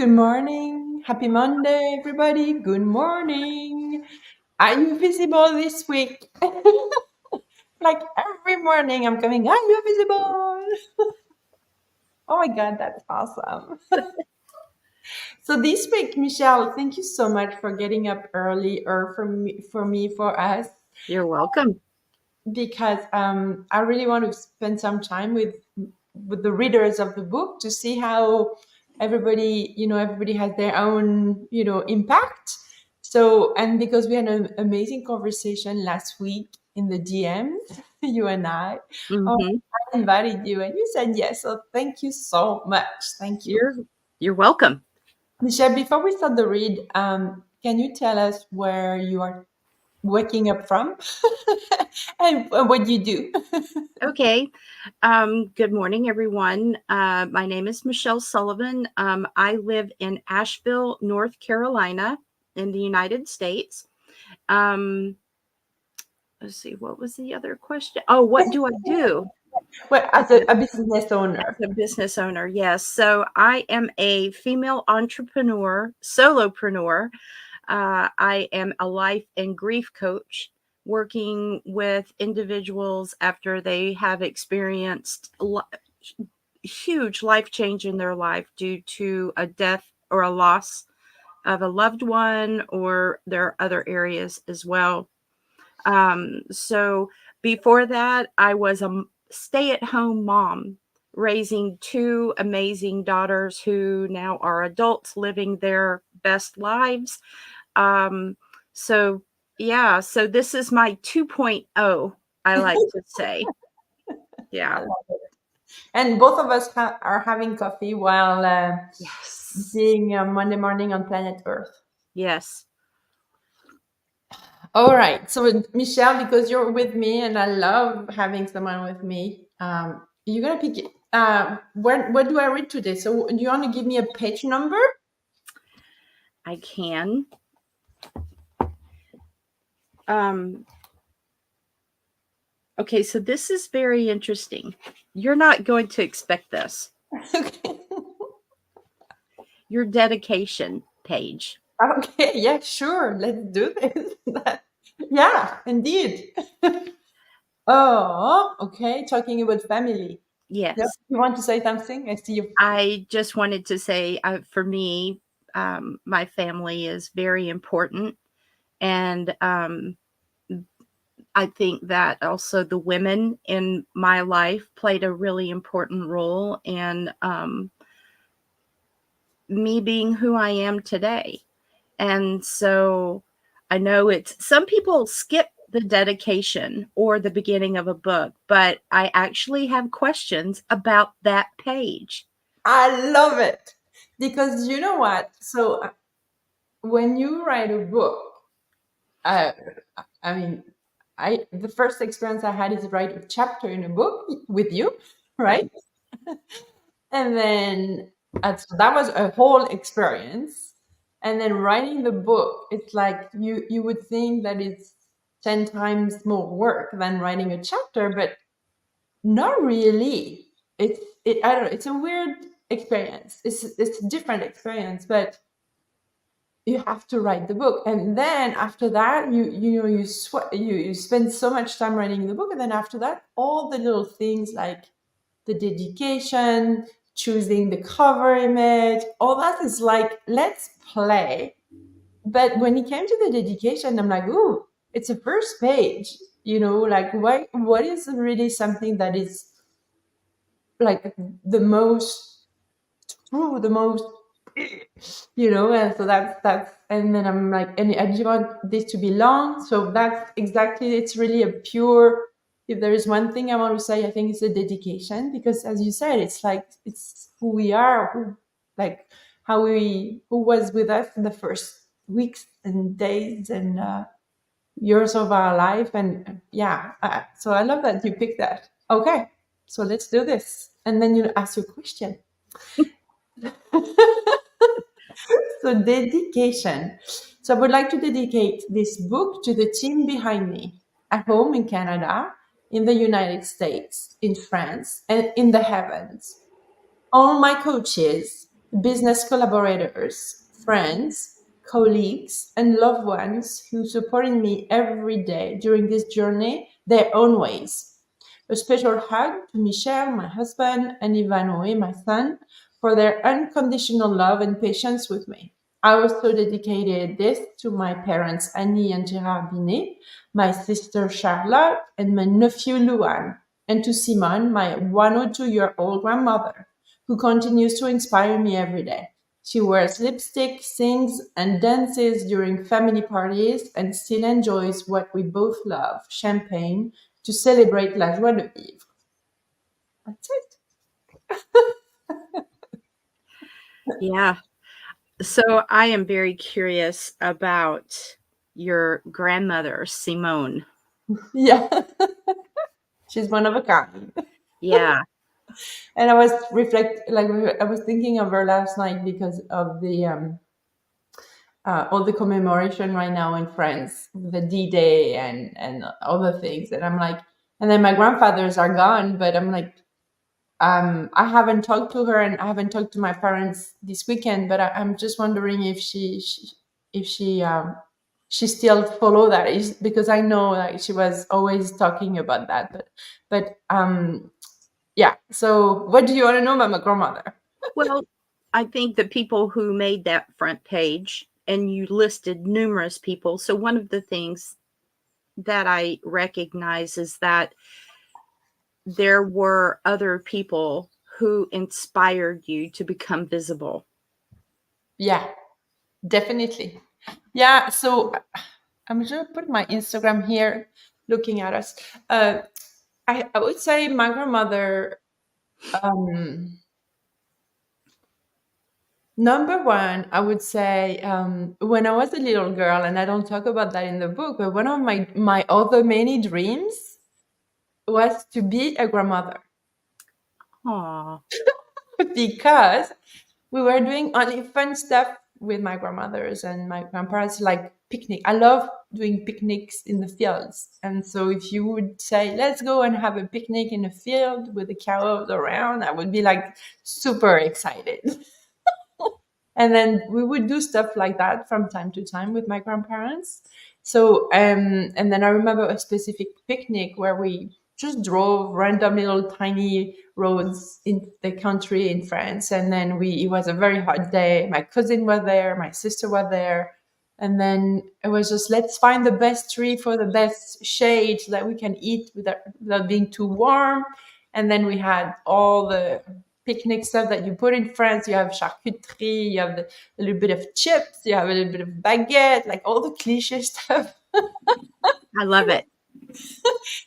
Good morning. Happy Monday, everybody. Good morning. Are you visible this week? Like every morning, I'm coming, are you visible? Oh my God, that's awesome. So this week, Michelle, thank you so much for getting up early or for us, You're welcome. because I really want to spend some time with the readers of the book to see how everybody has their own impact. So, and because we had an amazing conversation last week in the DMs, you and oh, hmm I invited you and you said yes. So thank you so much. Thank you, You're welcome. Michelle. Before we start the read, can you tell us where you are waking up from and what you do? Okay. Good morning, everyone. My name is Michelle Sullivan. I live in Asheville, North Carolina, in the United States. Um, let's see, what was the other question? Oh, what do I do Well, as a business owner. as a business owner? Yes. So I am a female entrepreneur, solopreneur. I am a life and grief coach working with individuals after they have experienced huge life change in their life due to a death or a loss of a loved one, or there are other areas as well. So before that, I was a stay at home mom raising two amazing daughters who now are adults living their best lives. um, so yeah, so this is my 2.0, I like to say. I Yeah. love it. And both of us are having coffee while Yes. being Monday morning on planet Earth. Yes. All right. So, Michelle, because you're with me and I love having someone with me, you're going to pick what do I read today? So, do you want to give me a page number? I can. Um, okay, so this is very interesting. You're not going to expect this. Okay. Your dedication page. Okay. Yeah, sure. Let's do this. Yeah, indeed. Oh, okay. Talking about family. Yep. Yes. You want to say something? I see you. I just wanted to say, for me, my family is very important. And I think that also the women in my life played a really important role in me being who I am today. And so I know it's some people skip the dedication or the beginning of a book, but I actually have questions about that page. I love it because you know what? So when you write a book, uh, I mean, I the first experience I had is write a chapter in a book with you, right? And then so that was a whole experience. And then writing the book, it's like you would think that it's 10 times more work than writing a chapter, but not really. I don't know. It's a weird experience. It's a different experience, but you have to write the book, and then after that, you spend so much time writing the book, and then after that, all the little things like the dedication, choosing the cover image, all that is like let's play. But when it came to the dedication, I'm like, ooh, it's a first page. Like what is really something that is like the most true, the most, and so that's, and then I'm like, and I just want this to be long. So that's exactly, it's really a pure, if there is one thing I want to say, I think it's a dedication, because as you said, it's like, it's who we are, like who was with us in the first weeks and days and years of our life. And yeah, so I love that you picked that. Okay, so let's do this. And then you ask your question. So dedication. So I would like to dedicate this book to the team behind me at home in Canada, in the United States, in France, and in the heavens. All my coaches, business collaborators, friends, colleagues, and loved ones who supported me every day during this journey their own ways. A special hug to Michelle, my husband, and Ivanoe, my son, for their unconditional love and patience with me. I also dedicated this to my parents Annie and Gérard Binet, my sister Charlotte, and my nephew Luan, and to Simone, my 102-year-old grandmother, who continues to inspire me every day. She wears lipstick, sings, and dances during family parties, and still enjoys what we both love, champagne, to celebrate la joie de vivre. That's it. Yeah. So I am very curious about your grandmother, Simone. Yeah, she's one of a kind. Yeah. And I was I was thinking of her last night because of the all the commemoration right now in France, the D-Day and other things. And I'm like, and then my grandfathers are gone, but I'm like, I haven't talked to her and I haven't talked to my parents this weekend, but I'm just wondering if if she still follow that is because I know like she was always talking about that, but yeah. So what do you want to know about my grandmother? Well, I think the people who made that front page, and you listed numerous people. So one of the things that I recognize is that there were other people who inspired you to become visible. Yeah, definitely. Yeah. So I'm just gonna put my Instagram here, looking at us. Uh, I would say my grandmother. Um, Number one, I would say when I was a little girl, and I don't talk about that in the book, but one of my other many dreams was to be a grandmother Aw, because we were doing only fun stuff with my grandmothers and my grandparents, like picnic. I love doing picnics in the fields, and so if you would say, "Let's go and have a picnic in a field with the cows around," I would be like super excited. And then we would do stuff like that from time to time with my grandparents. So and then I remember a specific picnic where we just drove random little tiny roads in the country in France, and then we it was a very hot day. My cousin was there, my sister was there, and then it was just let's find the best tree for the best shade so that we can eat without being too warm. And then we had all the picnic stuff that you put in France. You have charcuterie, you have a little bit of chips, you have a little bit of baguette, like all the cliche stuff. I love it.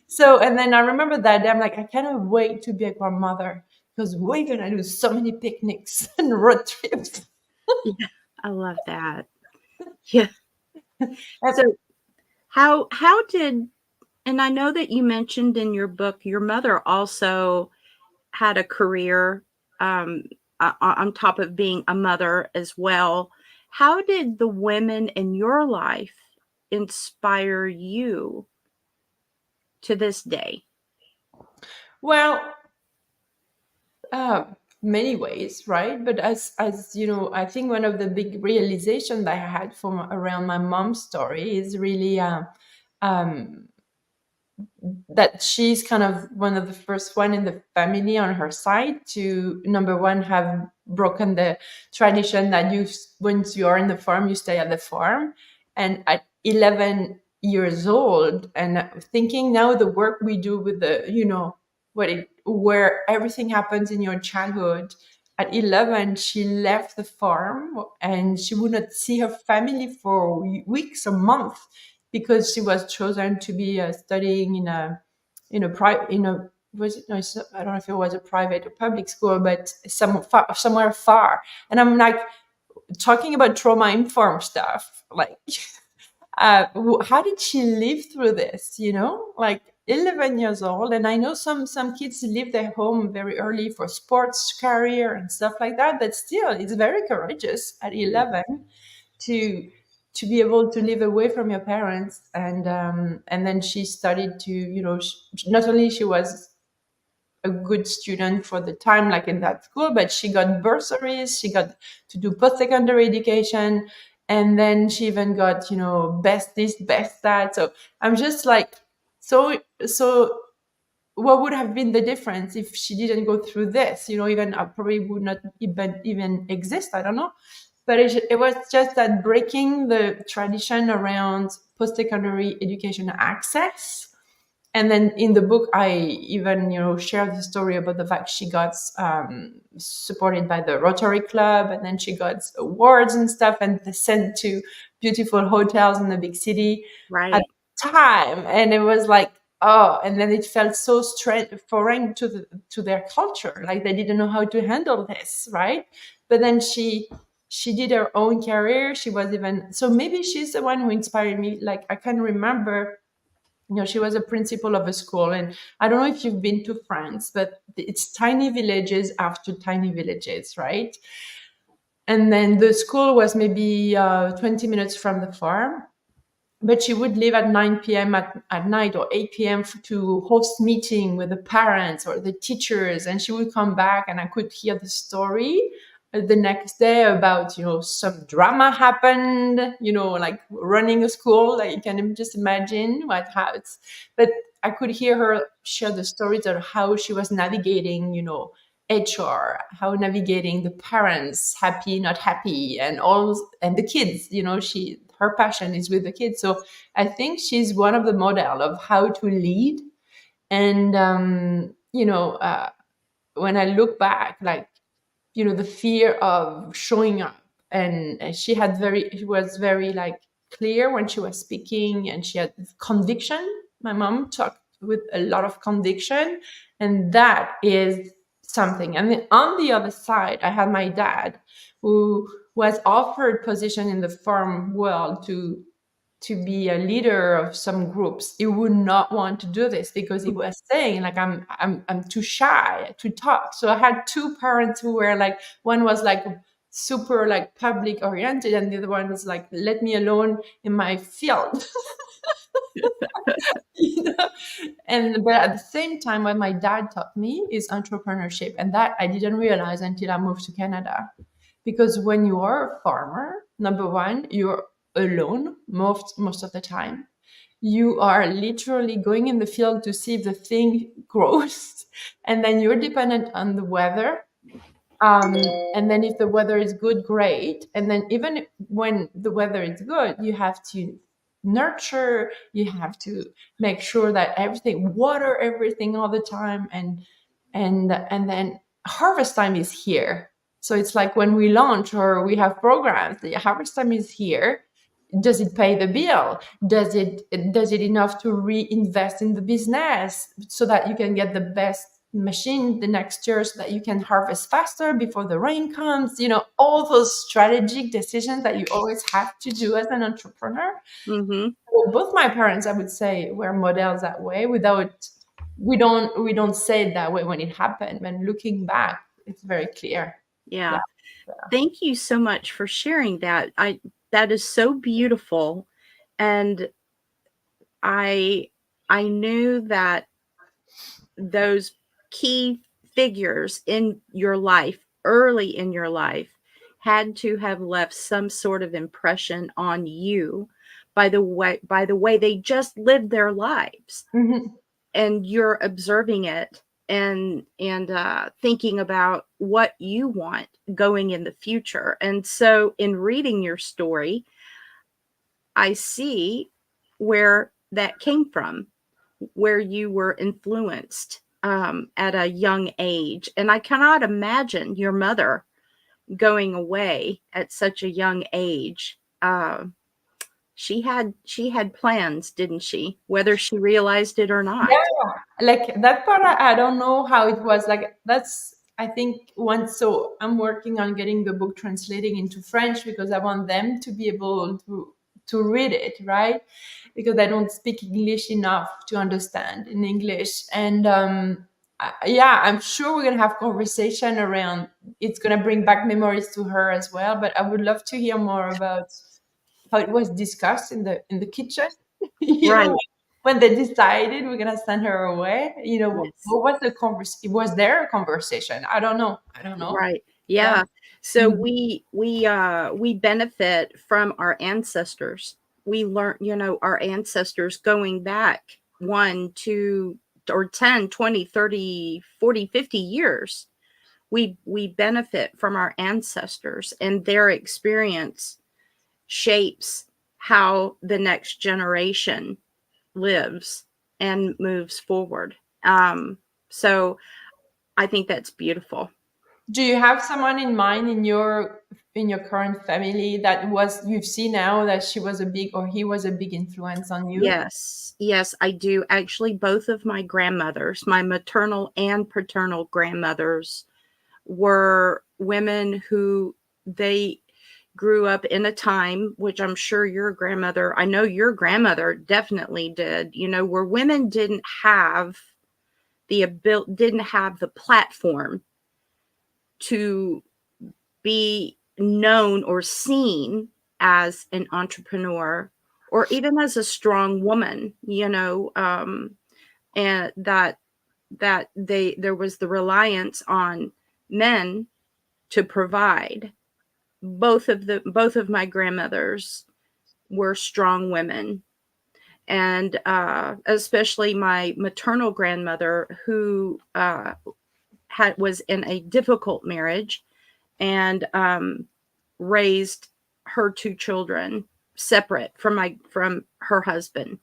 So, and then I remember that day, I'm like, I cannot wait to be a grandmother because we're gonna do so many picnics and road trips. Yeah, I love that. Yeah. And So how did, and I know that you mentioned in your book your mother also had a career, um, on top of being a mother as well. How did the women in your life inspire you to this day? well, uh, many ways, right? But as you know, I think one of the big realization that I had from around my mom's story is really um, that she's kind of one of the first one in the family on her side to number one have broken the tradition that once you are in the farm you stay at the farm. And at 11 years old and thinking now the work we do with the where everything happens in your childhood, at 11 she left the farm and she would not see her family for weeks or months because she was chosen to be studying in a was it no it's, I don't know if it was a private or public school, but somewhere far. And I'm like talking about trauma informed stuff, like how did she live through this, like 11 years old. And I know some kids leave their home very early for sports career and stuff like that, but still it's very courageous at 11 to be able to live away from your parents. And then she started to not only she was a good student for the time, like in that school, but she got bursaries, she got to do post-secondary education, and then she even got, best this, best that. So I'm just like, so what would have been the difference if she didn't go through this? Even I probably would not even exist. I don't know. But it was just that breaking the tradition around post-secondary education access. And then in the book, I even, share the story about the fact she got supported by the Rotary Club, and then she got awards and stuff, and sent to beautiful hotels in the big city at Right. the time. And it was like, oh, and then it felt so foreign to their culture, like they didn't know how to handle this, right? But then she did her own career. She was even, so maybe she's the one who inspired me. Like I can remember, she was a principal of a school, and I don't know if you've been to France, but it's tiny villages after tiny villages, right? And then the school was maybe 20 minutes from the farm, but she would leave at 9 p.m. at night, or 8 p.m. to host meeting with the parents or the teachers, and she would come back, and I could hear the story the next day about, some drama happened, like running a school, like you can just imagine how it's. But I could hear her share the stories of how she was navigating, HR, how navigating the parents, happy, not happy, and all, and the kids. Her passion is with the kids. So I think she's one of the model of how to lead. And when I look back, like, the fear of showing up, and she was very like clear when she was speaking, and she had conviction. My mom talked with a lot of conviction, and that is something. And then on the other side, I had my dad, who was offered position in the farm world to be a leader of some groups. He would not want to do this because he was saying, like, I'm too shy to talk. So I had two parents who were like, one was like super like public oriented, and the other one was like, let me alone in my field. you know? And but at the same time, what my dad taught me is entrepreneurship, and that I didn't realize until I moved to Canada. Because when you are a farmer, number one, you're alone most of the time. You are literally going in the field to see if the thing grows, and then you're dependent on the weather. And then if the weather is good, great. And then even when the weather is good, you have to nurture, you have to make sure that everything, water everything all the time. And then harvest time is here. So it's like when we launch or we have programs, the harvest time is here. Does it pay the bill? Does it enough to reinvest in the business so that you can get the best machine the next year, so that you can harvest faster before the rain comes? All those strategic decisions that you always have to do as an entrepreneur. Mm-hmm. Well, both my parents, I would say, were models that way. Without we don't say it that way when it happened, but looking back, it's very clear. Yeah. Yeah. Thank you so much for sharing that. That is so beautiful. And I I knew that those key figures in your life, early in your life, had to have left some sort of impression on you by the way they just lived their lives, Mhm. and you're observing it and thinking about what you want going in the future. And so in reading your story, I see where that came from, where you were influenced at a young age. And I cannot imagine your mother going away at such a young age. She had plans, didn't she? Whether she realized it or not. Yeah, like that part, I don't know how it was. Like that's, I think, once. So I'm working on getting the book translating into French because I want them to be able to read it, right? Because I don't speak English enough to understand in English. And yeah, I'm sure we're gonna have conversation around. It's gonna bring back memories to her as well. But I would love to hear more about how it was discussed in the kitchen. you Right. know when they decided we're gonna send her away, Yes. what was the was there a conversation? I don't know. I don't know. Right. Yeah. Yeah. So Mhm. we benefit from our ancestors. We learn, our ancestors going back 1, 2, or 10, 20, 30, 40, 50 years. We benefit from our ancestors, and their experience shapes how the next generation lives and moves forward. So I think that's beautiful. Do you have someone in mind in your current family that was you've seen now that she was a big or he was a big influence on you? Yes, yes, I do. Actually, both of my grandmothers, my maternal and paternal grandmothers, were women who they grew up in a time, which I'm sure your grandmother, I know your grandmother definitely did, where women didn't have the platform to be known or seen as an entrepreneur or even as a strong woman, and that there was the reliance on men to provide. Both of my grandmothers were strong women, and especially my maternal grandmother, who was in a difficult marriage, and raised her two children separate from her husband,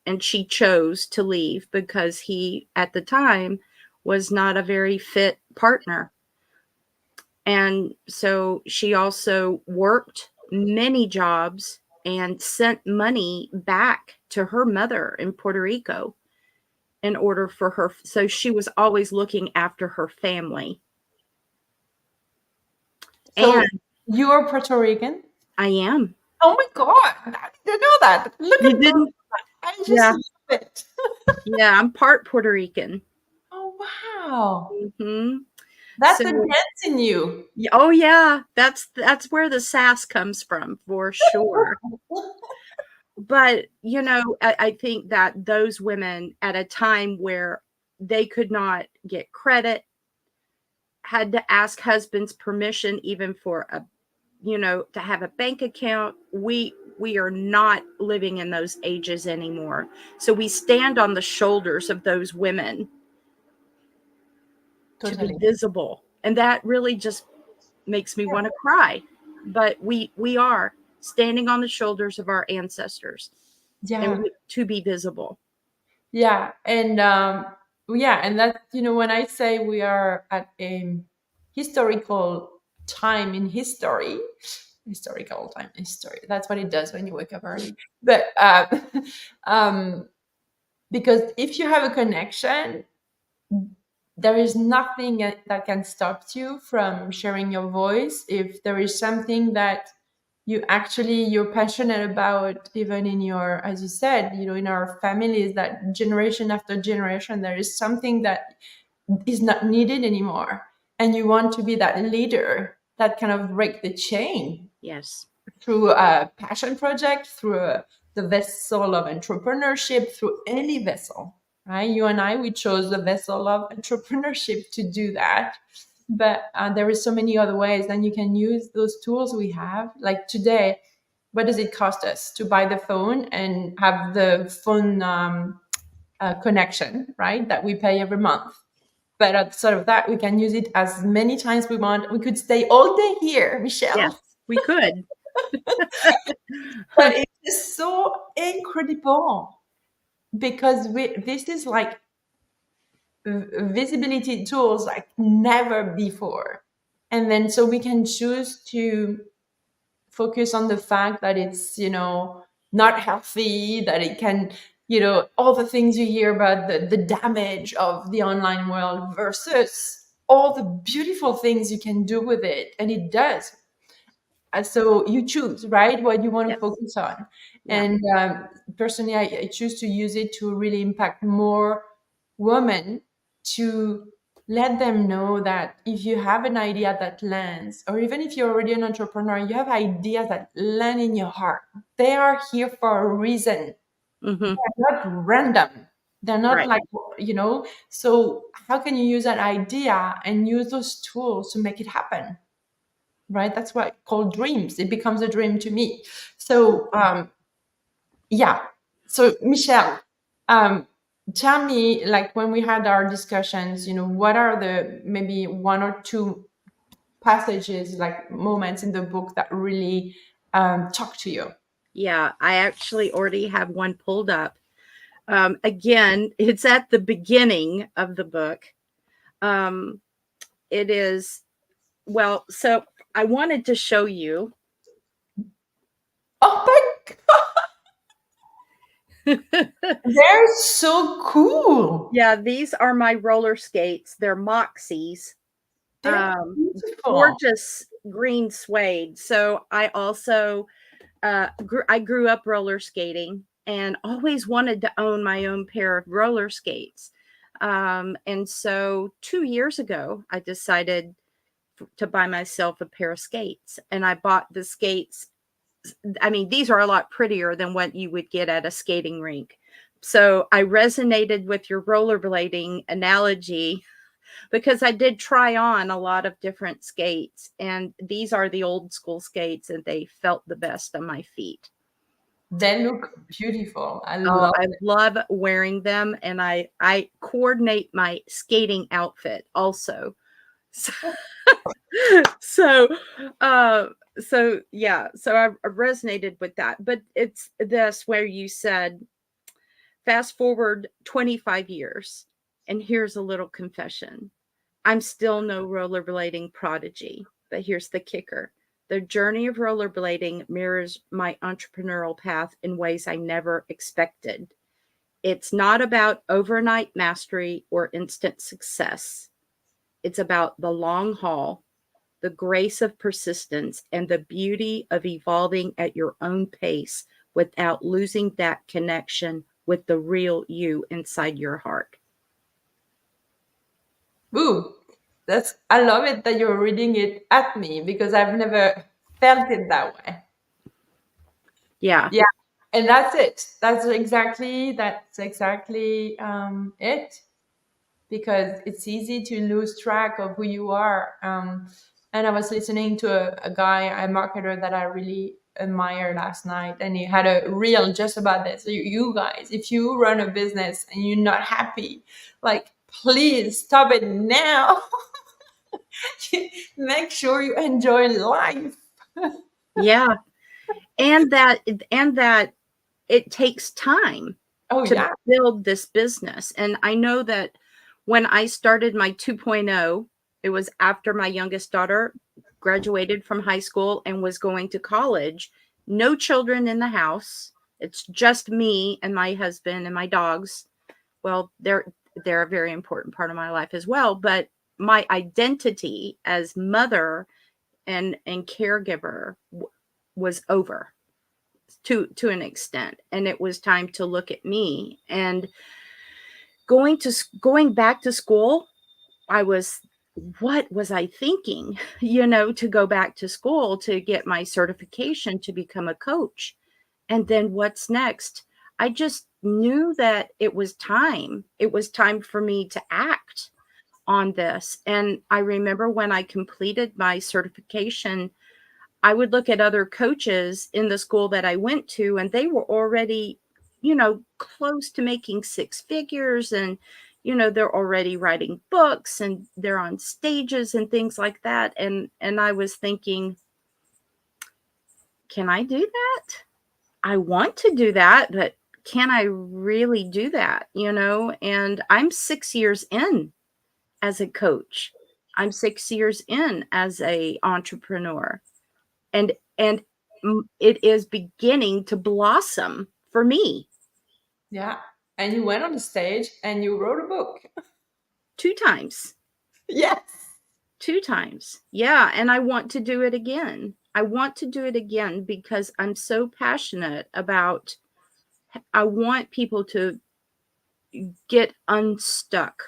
and she chose to leave because he at the time was not a very fit partner. And so she also worked many jobs and sent money back to her mother in Puerto Rico in order for her, so she was always looking after her family. So And you're Puerto Rican? I am. Oh my God, I didn't know that. Look You at that. didn't? I just Yeah. love it. Yeah, I'm part Puerto Rican. Oh wow. Mhm. That's So, the dance in you. oh yeah, that's where the sass comes from for sure. But, I think that those women at a time where they could not get credit, had to ask husbands permission even for to have a bank account. We are not living in those ages anymore. So we stand on the shoulders of those women to be Totally. visible. And that really just makes me want to cry. But we are standing on the shoulders of our ancestors, and Yeah. to be visible. Yeah. And yeah, and that, when I say we are at a historical time in history, historical time in history, that's what it does when you wake up early. But um because if you have a connection, there is nothing that can stop you from sharing your voice. If there is something that you're passionate about, even in your, as you said, in our families, that generation after generation there is something that is not needed anymore, and you want to be that leader that kind of break the chain Yes. through a passion project, through the vessel of entrepreneurship, through any vessel, right? You and I, we chose the vessel of entrepreneurship to do that. But there is so many other ways, and you can use those tools we have. Like today, what does it cost us to buy the phone and have the phone connection, right? That we pay every month. But outside of that, we can use it as many times we want. We could stay all day here, Yes, Michelle. we could. But it is so incredible because this is like visibility tools like never before. And then so we can choose to focus on the fact that it's, not healthy, that it can, all the things you hear about the damage of the online world versus all the beautiful things you can do with it. And it does. So you choose, right, what you want to Yes. focus on. Yeah. And personally, I choose to use it to really impact more women, to let them know that if you have an idea that lands, or even if you're already an entrepreneur, you have ideas that land in your heart, they are here for a reason. Hmm. Not random. They're not Right. like, so how can you use an idea and use those tools to make it happen? Right? That's what I call dreams. It becomes a dream to me. So, yeah. So, Michelle, um, tell me, like, when we had our discussions, what are the maybe one or two passages, like moments in the book that really talk to you? Yeah, I actually already have one pulled up. Again, it's at the beginning of the book. Um, it is, well, so I wanted to show you. Oh my God, they're so cool. Yeah, these are my roller skates. They're Moxies. They're Um, beautiful. Gorgeous green suede. So I also I grew up roller skating and always wanted to own my own pair of roller skates. And so 2 years ago, I decided to buy myself a pair of skates, and I bought the skates. I mean, these are a lot prettier than what you would get at a skating rink. So I resonated with your rollerblading analogy because I did try on a lot of different skates, and these are the old school skates, and they felt the best on my feet. They look beautiful. I Oh, love I it. love wearing them, and I coordinate my skating outfit also. So, so, uh, so yeah, so I resonated with that. But it's this where you said, fast forward 25 years, and here's a little confession. I'm still no rollerblading prodigy, but here's the kicker. The journey of rollerblading mirrors my entrepreneurial path in ways I never expected. It's not about overnight mastery or instant success. It's about the long haul, the grace of persistence, and the beauty of evolving at your own pace without losing that connection with the real you inside your heart. Ooh, I love it that you're reading it at me because I've never felt it that way. Yeah. Yeah, and that's it. That's exactly it. Because it's easy to lose track of who you are. And I was listening to a guy, a marketer that I really admire last night, and he had a reel just about this. So you guys, if you run a business and you're not happy, like, please stop it now. Make sure you enjoy life. Yeah. And that it takes time Oh to yeah. build this business. And I know that when I started my 2.0, it was after my youngest daughter graduated from high school and was going to college. No children in the house. It's just me and my husband and my dogs. Well, they're a very important part of my life as well, but my identity as mother and caregiver was over to an extent, and it was time to look at me. And going back to school, I was, what was I thinking? To go back to school to get my certification to become a coach. And then what's next? I just knew that it was time for me to act on this. And I remember when I completed my certification, I would look at other coaches in the school that I went to, and they were already, close to making six figures, and, they're already writing books and they're on stages and things like that. And I was thinking, can I do that? I want to do that, but can I really do that? And I'm 6 years in as a coach. I'm 6 years in as a entrepreneur. And it is beginning to blossom for me. Yeah. And you went on the stage and you wrote a book. 2 times. Yes. 2 times. Yeah, and I want to do it again. I want to do it again because I'm so passionate about, I want people to get unstuck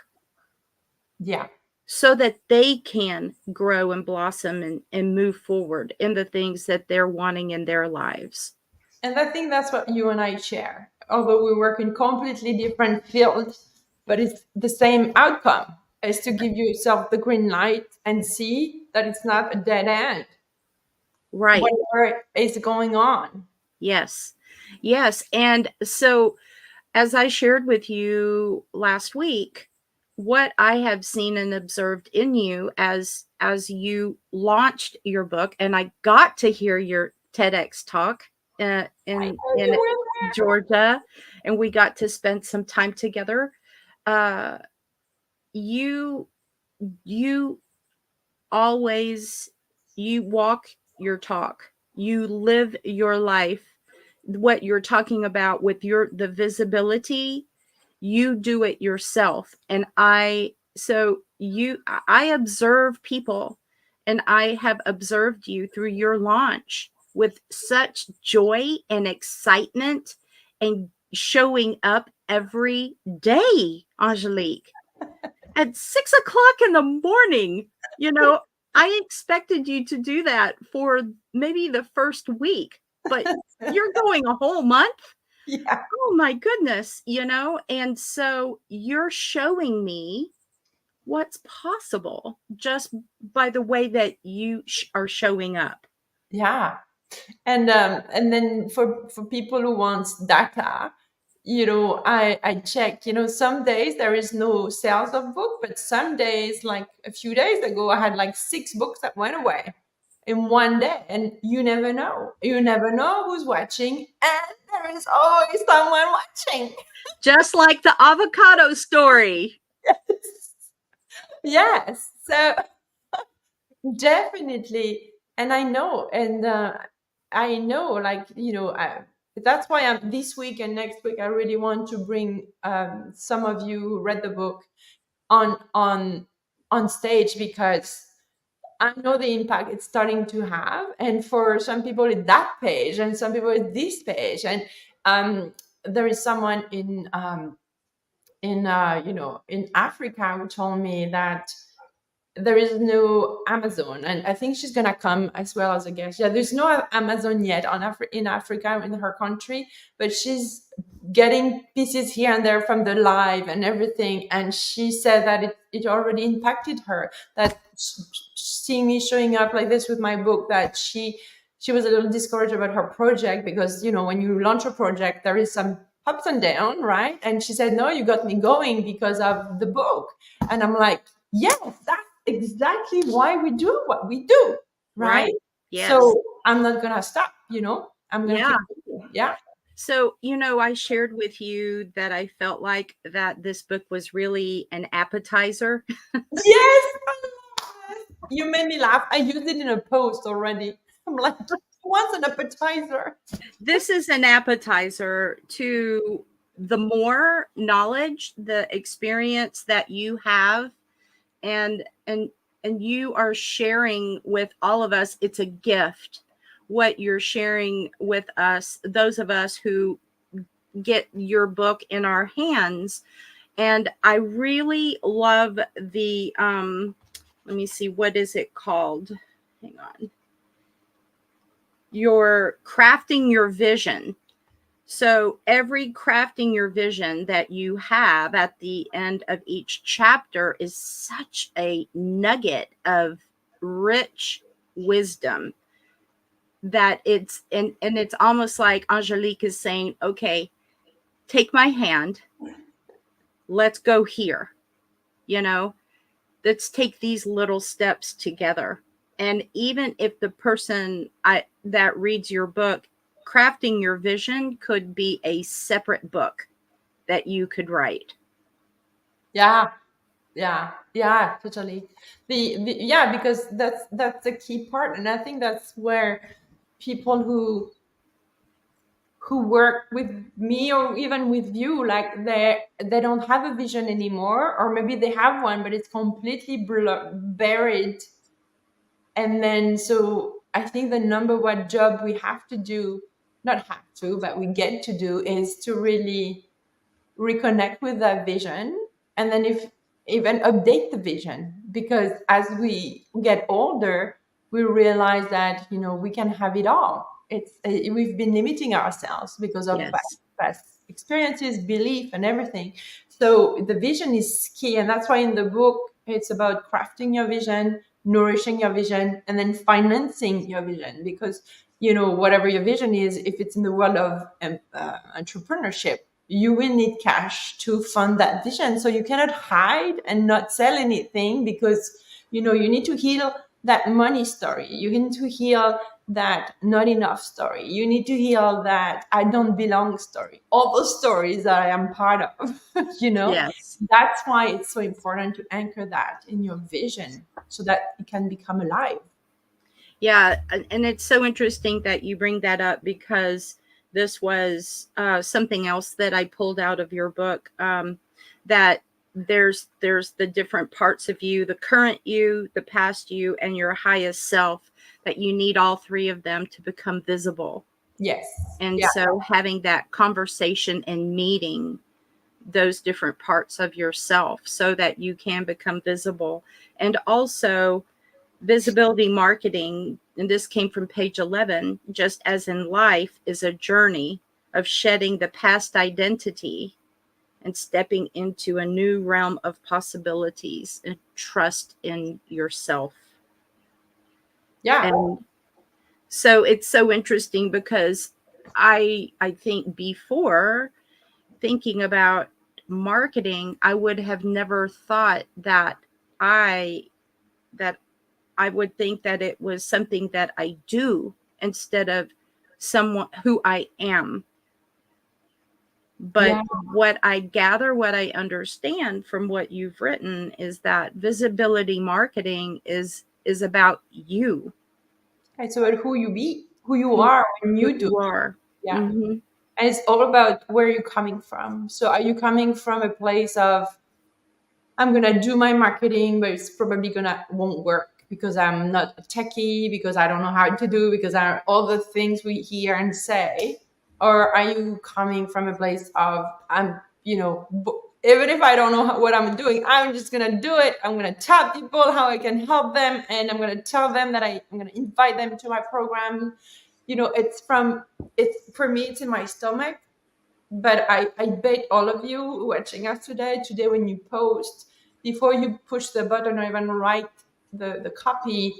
Yeah. so that they can grow and blossom and move forward in the things that they're wanting in their lives. And I think that's what you and I share. although we work in completely different fields, but it's the same outcome, is to give yourself the green light and see that it's not a dead end, Right. whatever is going on. Yes. Yes. And so, as I shared with you last week, what I have seen and observed in you as you launched your book, and I got to hear your TEDx talk I in know in you were Georgia, and we got to spend some time together. Uh, you you always, you walk your talk, you live your life. What you're talking about with your the visibility, you do it yourself. And I observe people, and I have observed you through your launch with such joy and excitement, and showing up every day, Angelique, at 6 o'clock in the morning. You know, I expected you to do that for maybe the first week, but there. you're going a whole month. Yeah. Oh my goodness, and so you're showing me what's possible just by the way that you are showing up. Yeah. And then for people who wants data, I check, some days there is no sales of book, but some days, like a few days ago, I had like 6 books that went away in one day. And you never know who's watching, and there is always someone watching. Just like the avocado story. Yes, so definitely. And I know, and I know, like, that's why I'm this week and next week. I really want to bring some of you who read the book on stage, because I know the impact it's starting to have. And for some people, it's that page, and some people it's this page. And there is someone in Africa who told me that there is no Amazon, and I think she's gonna come as well as a guest. Yeah, there's no Amazon yet in Africa, in her country, but she's getting pieces here and there from the live and everything. And she said that it already impacted her. That seeing me showing up like this with my book, that she was a little discouraged about her project, because when you launch a project, there is some ups and downs, right? And she said, no, you got me going because of the book. And I'm like, yes, that's exactly why we do what we do, right? Right. Yes. So I'm not gonna stop, I'm gonna Yeah. keep going. Yeah. So, I shared with you that I felt like that this book was really an appetizer. Yes, I love it. You made me laugh. I used it in a post already. I'm like, what's an appetizer? This is an appetizer to the more knowledge, the experience that you have, and you are sharing with all of us. It's a gift what you're sharing with us, those of us who get your book in our hands. And I really love the let me see, what is it called? Hang on. You're crafting your vision. So every crafting your vision that you have at the end of each chapter is such a nugget of rich wisdom, that it's almost like Angelique is saying, okay, take my hand, let's go here, you know, let's take these little steps together. And even if the person that reads your book, crafting your vision could be a separate book that you could write. Yeah, yeah, yeah, totally. Yeah, because that's the key part, and I think that's where people who work with me or even with you, like they don't have a vision anymore, or maybe they have one but it's completely buried. And then, so I think the number one job we have to do, not have to, but we get to do, is to really reconnect with that vision. And then, if even update the vision, because as we get older, we realize that we can have it all. We've been limiting ourselves because of Yes. past experiences, belief, and everything. So the vision is key, and that's why in the book it's about crafting your vision, nourishing your vision, and then financing your vision. Because whatever your vision is, if it's in the world of entrepreneurship, you will need cash to fund that vision. So you cannot hide and not sell anything, because you need to heal that money story. You need to heal that not enough story. You need to heal that I don't belong story. All those stories that I am part of, you know. Yes. That's why it's so important to anchor that in your vision so that it can become alive. Yeah, and it's so interesting that you bring that up, because this was something else that I pulled out of your book. That there's the different parts of you, the current you, the past you, and your highest self. That you need all three of them to become visible. Yes. And Yeah. so having that conversation and meeting those different parts of yourself so that you can become visible. And also visibility marketing, and this came from page 11, just as in life, is a journey of shedding the past identity and stepping into a new realm of possibilities and trust in yourself. Yeah. And so it's so interesting, because I think before thinking about marketing, I would have never thought I that I would think that it was something that I do instead of someone who I am. But Yeah. what I gather, what I understand from what you've written, is that visibility marketing is about you, It's about who you be, who you are when who you do. you are. Yeah. Hmm. And it's all about where you're coming from. So are you coming from a place of I'm gonna do my marketing, but it's probably gonna won't work because I'm not a techie, because I don't know how to do, because I all the things we hear and say, or are you coming from a place of even if I don't know what I'm doing, I'm just gonna do it. I'm gonna tell people how I can help them, and I'm gonna tell them that I'm gonna invite them to my program. It's for me, it's in my stomach, but I bet all of you watching us today, when you post, before you push the button or even write the copy,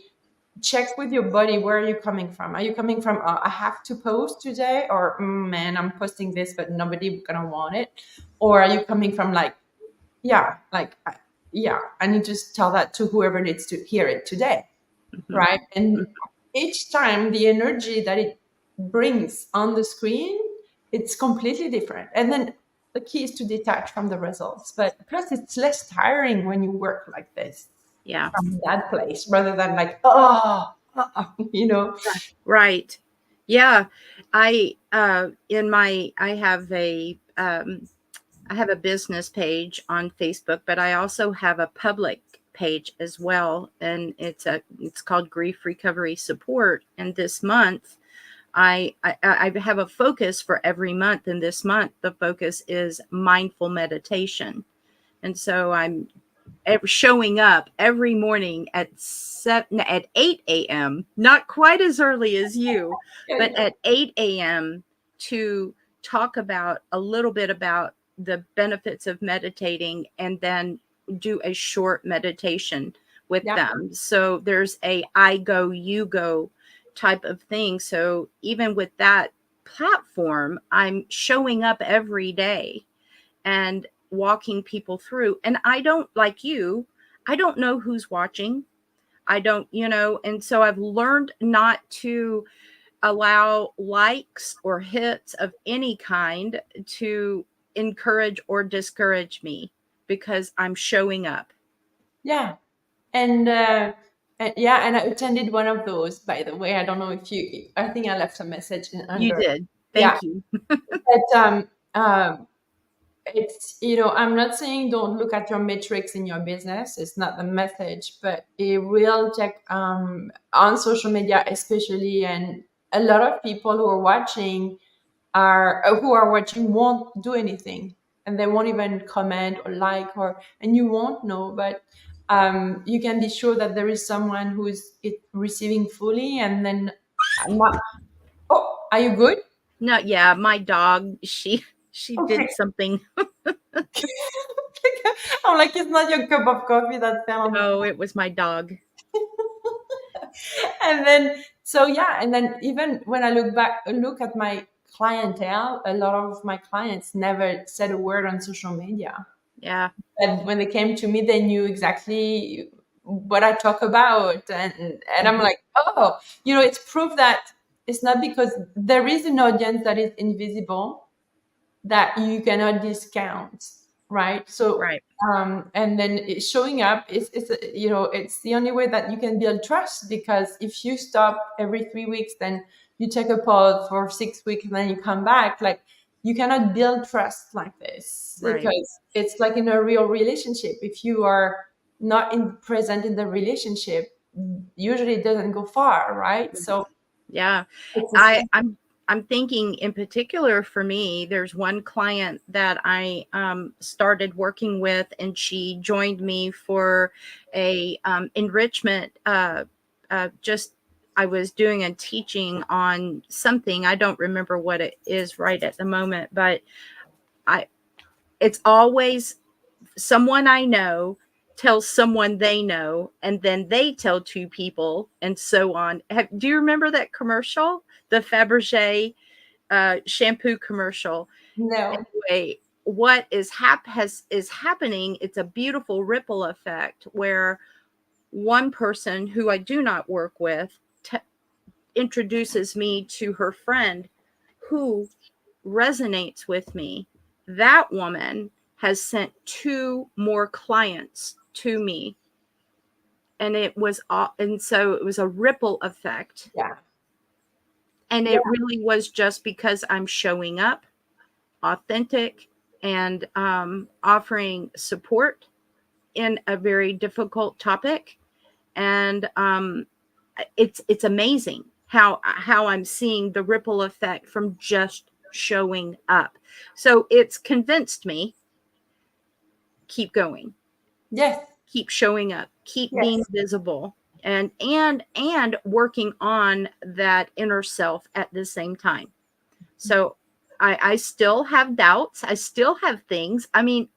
check with your body, where are you coming from? Are you coming from, I have to post today, or man, I'm posting this, but nobody gonna want it? Or are you coming from like, yeah, like, yeah, I need to tell that to whoever needs to hear it today, Hmm. right? And each time the energy that it brings on the screen, it's completely different. And then the key is to detach from the results. But plus, it's less tiring when you work like this Yeah. from that place rather than like, oh. Right. Yeah. I have a business page on Facebook, but I also have a public page as well, and it's called Grief Recovery Support. And this month, I have a focus for every month, and this month the focus is mindful meditation. And so I'm showing up every morning at 8 a.m., not quite as early as you, but Yeah, at 8 a.m. to talk about a little bit about the benefits of meditating, and then do a short meditation with yeah, them. So there's a I go, you go type of thing. So even with that platform, I'm showing up every day and walking people through. And I don't, like you, I don't know who's watching. I don't, and so I've learned not to allow likes or hits of any kind to encourage or discourage me, because I'm showing up. yeah. And yeah, and I attended one of those, by the way. I don't know if I think I left a message You under. did. Yeah. Thank you. But it's, I'm not saying don't look at your metrics in your business. It's not the message, but it will check on social media especially. And a lot of people who are watching won't do anything, and they won't even comment or like, and you won't know. But you can be sure that there is someone who is receiving fully, and then oh, are you good? No, yeah, my dog, she She Okay. did something. I'm like, it's not your cup of coffee that fell on the No, floor. it was my dog. And then, so yeah, and then even when I look at my clientele, a lot of my clients never said a word on social media. Yeah. And when they came to me, they knew exactly what I talk about. And I'm Mhm. like, oh, it's proof that it's not because there is an audience that is invisible that you cannot discount, right? So, Right. and then showing up it's the only way that you can build trust, because if you stop every 3 weeks, then you take a pause for 6 weeks, and then you come back, like, you cannot build trust like this, Right. because it's like in a real relationship. If you are not present in the relationship, usually it doesn't go far, right? Mhm. So Yeah. it's the I same. I'm thinking in particular for me, there's one client that I started working with, and she joined me for a enrichment. Just I was doing a teaching on something. I don't remember what it is right at the moment, but I it's always someone I know tells someone they know, and then they tell two people, and so on. Do you remember that commercial, the Fabergé shampoo commercial? No. Anyway, what is happening? It's a beautiful ripple effect where one person who I do not work with introduces me to her friend who resonates with me. That woman has sent two more clients to me, and so it was a ripple effect, Yeah. and Yeah. it really was just because I'm showing up authentic and offering support in a very difficult topic. And it's amazing how I'm seeing the ripple effect from just showing up. So it's convinced me, keep going, Yes. keep showing up, keep being Yes. visible, and working on that inner self at the same time. So I still have doubts. I still have things. I mean,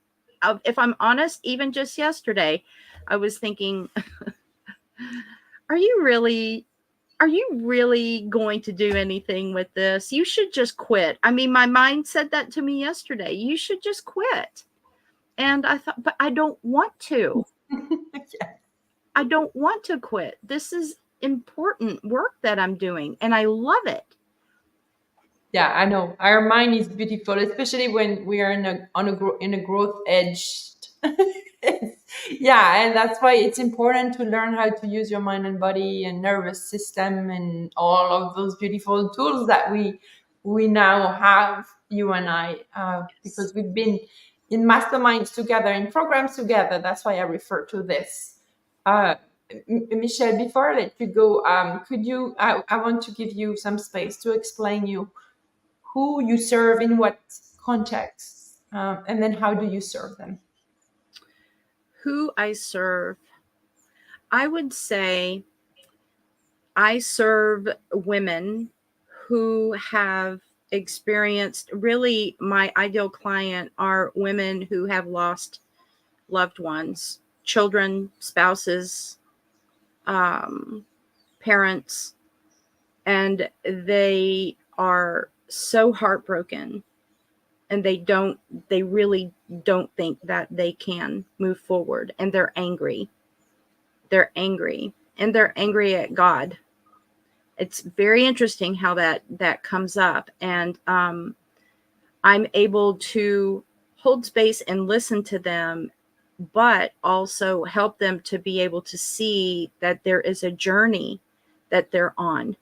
if I'm honest, even just yesterday, I was thinking, are you really going to do anything with this? You should just quit. I mean, my mind said that to me yesterday. You should just quit. And I thought, but I don't want to. Yeah. I don't want to quit. This is important work that I'm doing, and I love it. Yeah, I know. Our mind is beautiful, especially when we are in a growth edge. Yeah, and that's why it's important to learn how to use your mind and body and nervous system and all of those beautiful tools that we now have, you and I, Yes. because we've been in masterminds together, in programs together. That's why I refer to this. Uh, Michelle, before I let you go, could you? I want to give you some space to explain you who you serve in what context, and then how do you serve them. Who I serve, I would say I serve women who have experienced, really, my ideal client are women who have lost loved ones, children, spouses, um, parents, and they are so heartbroken, and they really don't think that they can move forward, and they're angry and they're angry at God. It's very interesting how that comes up, and I'm able to hold space and listen to them, but also help them to be able to see that there is a journey that they're on.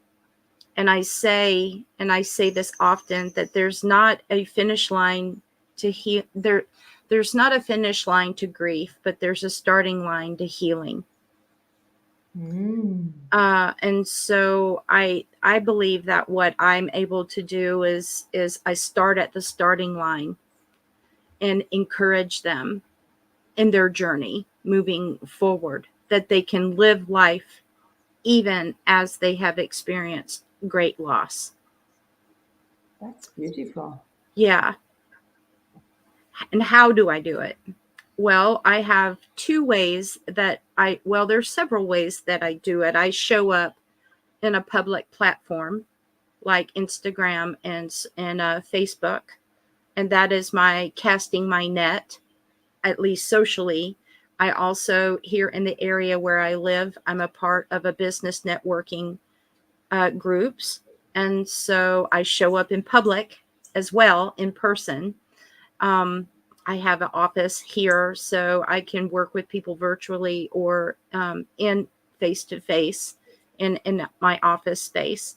And I say this often, that there's not a finish line to heal. There's not a finish line to grief, but there's a starting line to healing. Mm. And so I believe that what I'm able to do is I start at the starting line and encourage them in their journey moving forward, that they can live life even as they have experienced great loss. That's beautiful. Yeah. And how do I do it? Well, I have two ways that well, there's several ways that I do it. I show up in a public platform like Instagram and Facebook, and that is my casting my net, at least socially. I also, here in the area where I live, I'm a part of a business networking groups, and so I show up in public as well in person. Um, I have an office here, so I can work with people virtually or in face to face in my office space.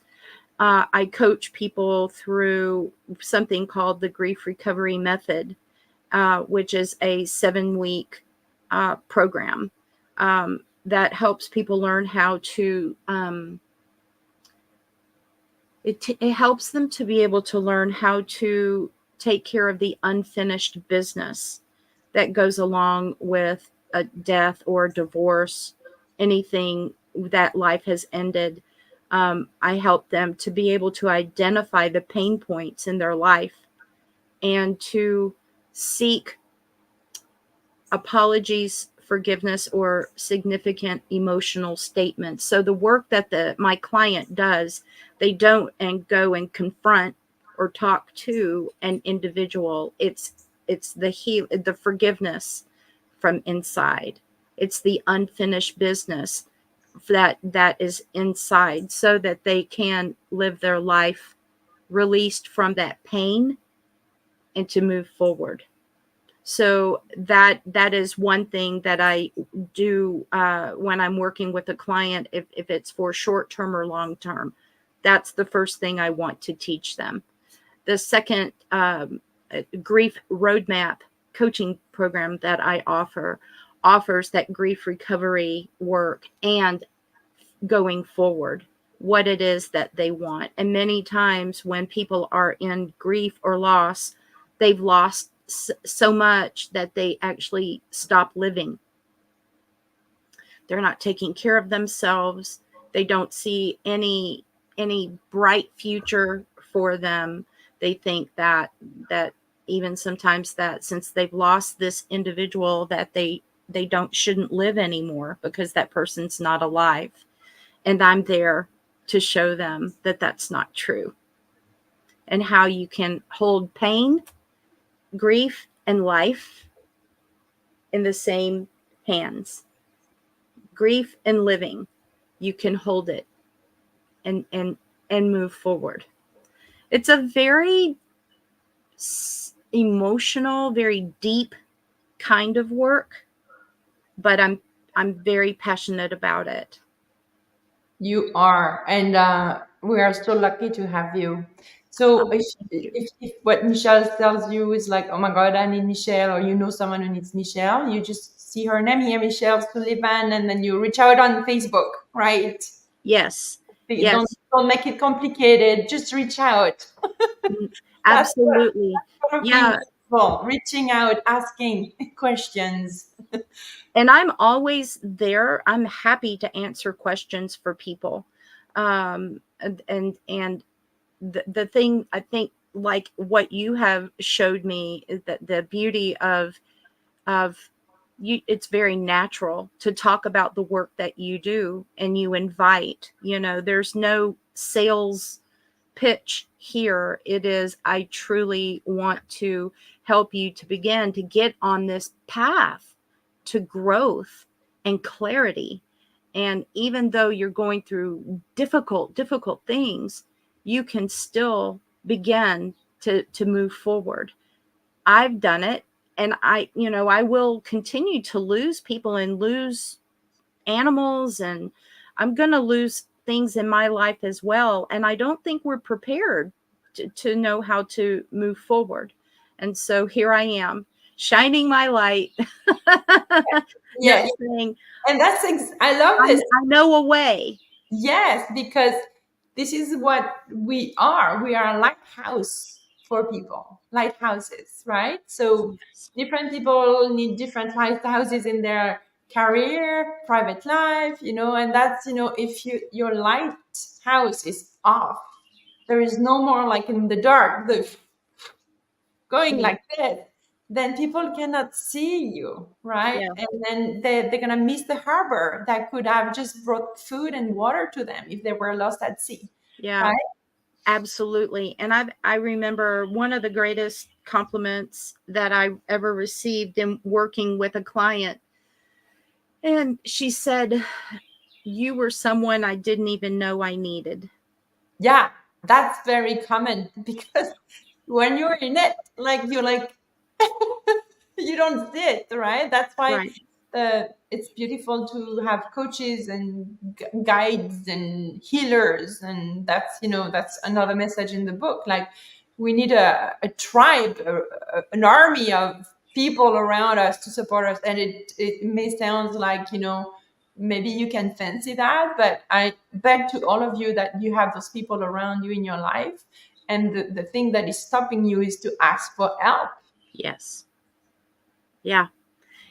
I coach people through something called the Grief Recovery Method, which is a 7 week program that helps people learn how to. It helps them to be able to learn how to take care of the unfinished business that goes along with a death or a divorce, anything that life has ended. I help them to be able to identify the pain points in their life and to seek apologies, forgiveness, or significant emotional statements. So the work that my client does, they don't and go and confront or talk to an individual. It's the forgiveness from inside. It's the unfinished business that is inside, so that they can live their life released from that pain and to move forward. So that is one thing that I do when I'm working with a client, if it's for short term or long term. That's the first thing I want to teach them. The second grief roadmap coaching program that I offers that grief recovery work and going forward, what it is that they want. And many times when people are in grief or loss, they've lost so much that they actually stop living. They're not taking care of themselves. They don't see any bright future for them. They think that even sometimes that since they've lost this individual, that they don't shouldn't live anymore because that person's not alive. And I'm there to show them that that's not true, and how you can hold pain, grief, and life in the same hands. Grief and living, you can hold it and move forward. It's a very emotional, very deep kind of work, but I'm very passionate about it. You are, and we are so lucky to have you. So Oh, thank you. if what Michelle tells you is like, oh my God, I need Michelle, or you know someone who needs Michelle, you just see her name here, Michelle Sullivan, and then you reach out on Facebook, right? Yes, yes, Don't make it complicated. Just reach out. That's absolutely. part of being Yeah, people, reaching out, asking questions. and I'm always there. I'm happy to answer questions for people. And the thing I think, like what you have showed me, is that the beauty of you, it's very natural to talk about the work that you do, and you invite, there's no sales pitch here. It is, I truly want to help you to begin to get on this path to growth and clarity. And even though you're going through difficult things, you can still begin to move forward. I've done it, and I will continue to lose people and lose animals, and I'm going to lose things in my life as well. And I don't think we're prepared to know how to move forward. And so here I am, shining my light, not Yeah, saying and I love this. I know a way. Yes, because this is what we are. We are a lighthouse for people, lighthouses, right? So Yes. different people need different lighthouses in their career, private life, and that's, if your lighthouse is off, there is no more like in the dark, the going Yeah. like this. then people cannot see you, right? Yeah. And then they're going to miss the harbor that could have just brought food and water to them if they were lost at sea, Yeah. right? Absolutely. And I remember one of the greatest compliments that I ever received in working with a client. And she said, "You were someone I didn't even know I needed." Yeah, that's very common because when you're in it, like you're like you don't see it, right? That's why Right. it's beautiful to have coaches and guides and healers, and that's that's another message in the book. Like we need a tribe, an army of people around us to support us, and it may sound like maybe you can fancy that, but I bet to all of you that you have those people around you in your life, and the thing that is stopping you is to ask for help. Yes. Yeah.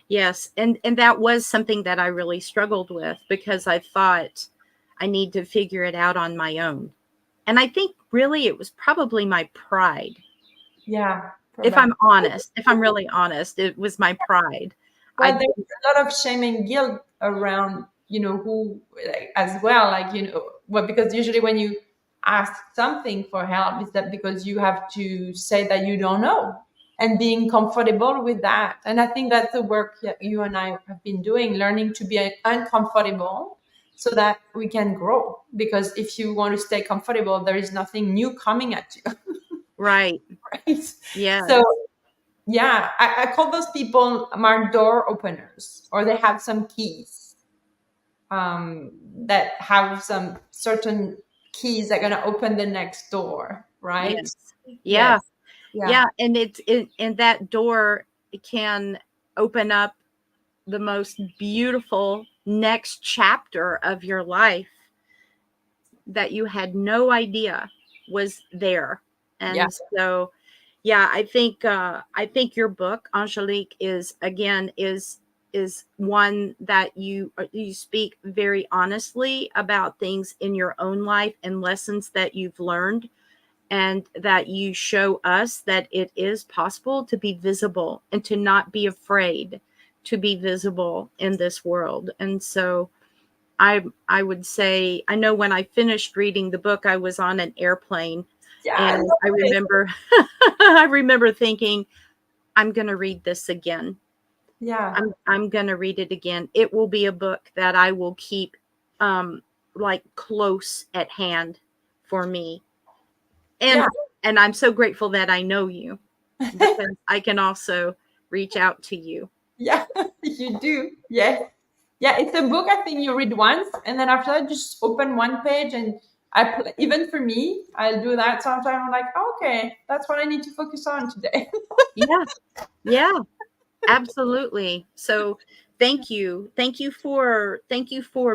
Yes. And that was something that I really struggled with because I thought I need to figure it out on my own. And I think really it was probably my pride. Yeah, If probably. I'm honest, if I'm really honest, it was my pride. Well, I there's a lot of shame and guilt around, who like, as well, like, well, because usually when you ask something for help, is that because you have to say that you don't know and being comfortable with that. And I think that's the work that you and I have been doing, learning to be uncomfortable so that we can grow. Because if you want to stay comfortable, there is nothing new coming at you, right. right? Yes. So yeah, I call those people marked door openers, or they have some keys that have some certain keys that are going to open the next door, right? Yes. Yes. Yeah. Yeah. Yeah. And and that door can open up the most beautiful next chapter of your life that you had no idea was there. Yeah. And so, yeah, I think your book, Angelique, is again is one that you speak very honestly about things in your own life and lessons that you've learned, and that you show us that it is possible to be visible and to not be afraid to be visible in this world. And so I would say, I know when I finished reading the book, I was on an airplane, Yeah. I and I love it. remember I remember thinking, I'm going to read this again. Yeah. I'm going to read it again. It will be a book that I will keep um like close at hand for me. Yeah. And I'm so grateful that I know you, because I can also reach out to you. Yeah. You do. Yes. Yeah. It's a book I think you read once, and then after that, just open one page and even for me, I'll do that sometimes. I'm like, okay, that's what I need to focus on today. Yeah. Yeah. Absolutely. So thank you. Thank you for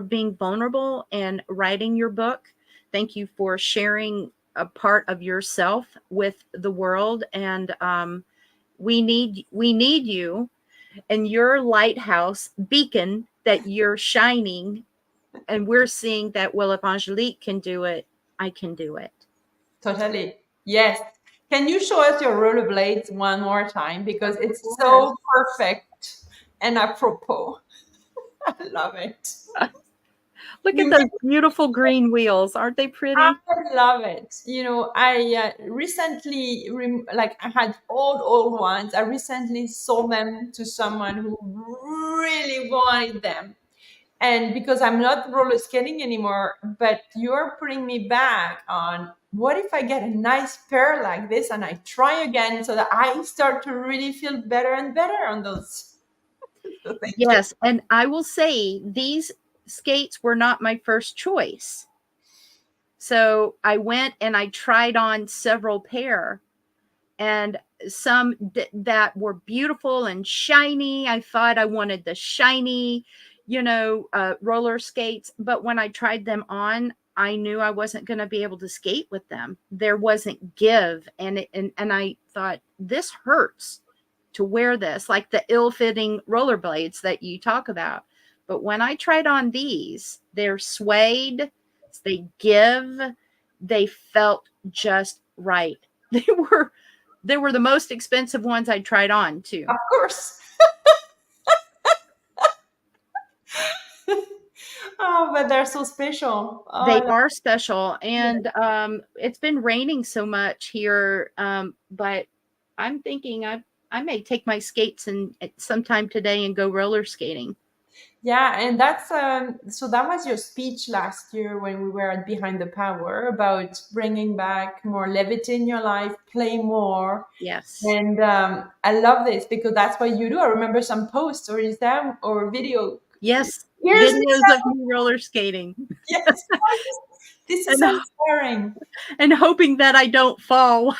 being vulnerable and writing your book. Thank you for sharing a part of yourself with the world. And we need you and your lighthouse beacon that you're shining. And we're seeing that, well, if Angelique can do it, I can do it. Totally. Yes. Can you show us your rollerblades one more time? Because Of it's course. so perfect and apropos. I love it. Look at You those beautiful green wheels. Aren't they pretty? I love it. I recently, like, I had old ones. I recently sold them to someone who really wanted them. And because I'm not roller skating anymore, but you're putting me back on what if I get a nice pair like this and I try again so that I start to really feel better and better on those. So thank you. Yes, and I will say these skates were not my first choice. So I went and I tried on several pair, and some that were beautiful and shiny. I thought I wanted the shiny, roller skates. But when I tried them on, I knew I wasn't going to be able to skate with them. There wasn't give, and I thought, this hurts to wear this, like the ill-fitting rollerblades that you talk about. But when I tried on these, they're suede, they give, they felt just right. They were they were the most expensive ones I tried on too. Of course. Oh, but they're so special. Oh, They are special, and it's been raining so much here. But I'm thinking I may take my skates and sometime today and go roller skating. yeah, and that's so that was your speech last year when we were at Behind the Power about bringing back more levity in your life, play more. Yes, And I love this because that's what you do. I remember some posts or is that or video. yes, Here's videos of Michelle. me roller skating, Yes, this is and inspiring. and hoping that I don't fall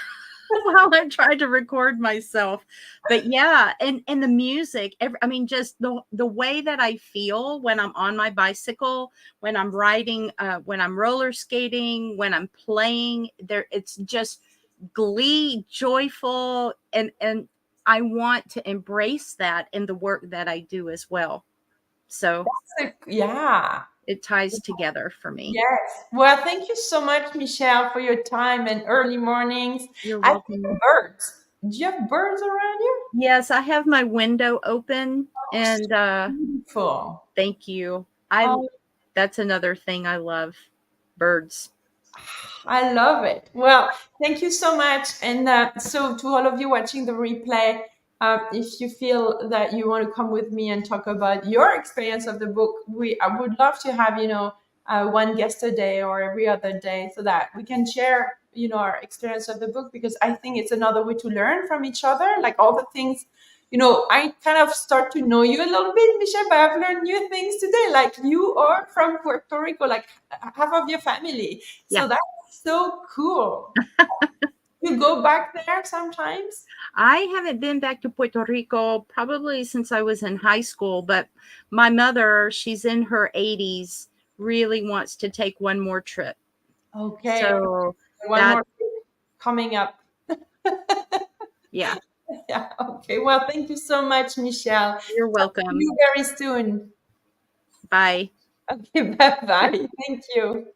while I'm trying to record myself. But yeah, and the music, I mean, just the way that I feel when I'm on my bicycle, when I'm riding, when I'm roller skating, when I'm playing, there it's just glee, joyful, and I want to embrace that in the work that I do as well. So Yeah. it ties together for me. Yes. Well, thank you so much, Michelle, for your time and early mornings. You're I hear welcome. birds. Do you have birds around you? Yes, I have my window open, Oh, so and beautiful. thank you. I Oh, That's another thing I love. Birds. I love it. Well, thank you so much. And so, to all of you watching the replay, if you feel that you want to come with me and talk about your experience of the book, I would love to have one guest a day or every other day, so that we can share our experience of the book, because I think it's another way to learn from each other. Like all the things. I kind of start to know you a little bit, Michelle, but I've learned new things today. Like you are from Puerto Rico, like half of your family. Yeah. So that's so cool. You go back there sometimes? I haven't been back to Puerto Rico probably since I was in high school, but my mother, she's in her 80s, really wants to take one more trip. Okay. So One that, more coming up. yeah, Yeah. Okay. Well, thank you so much, Michelle. you're Talk to welcome. you very soon. Bye. Okay. Bye bye. Thank you.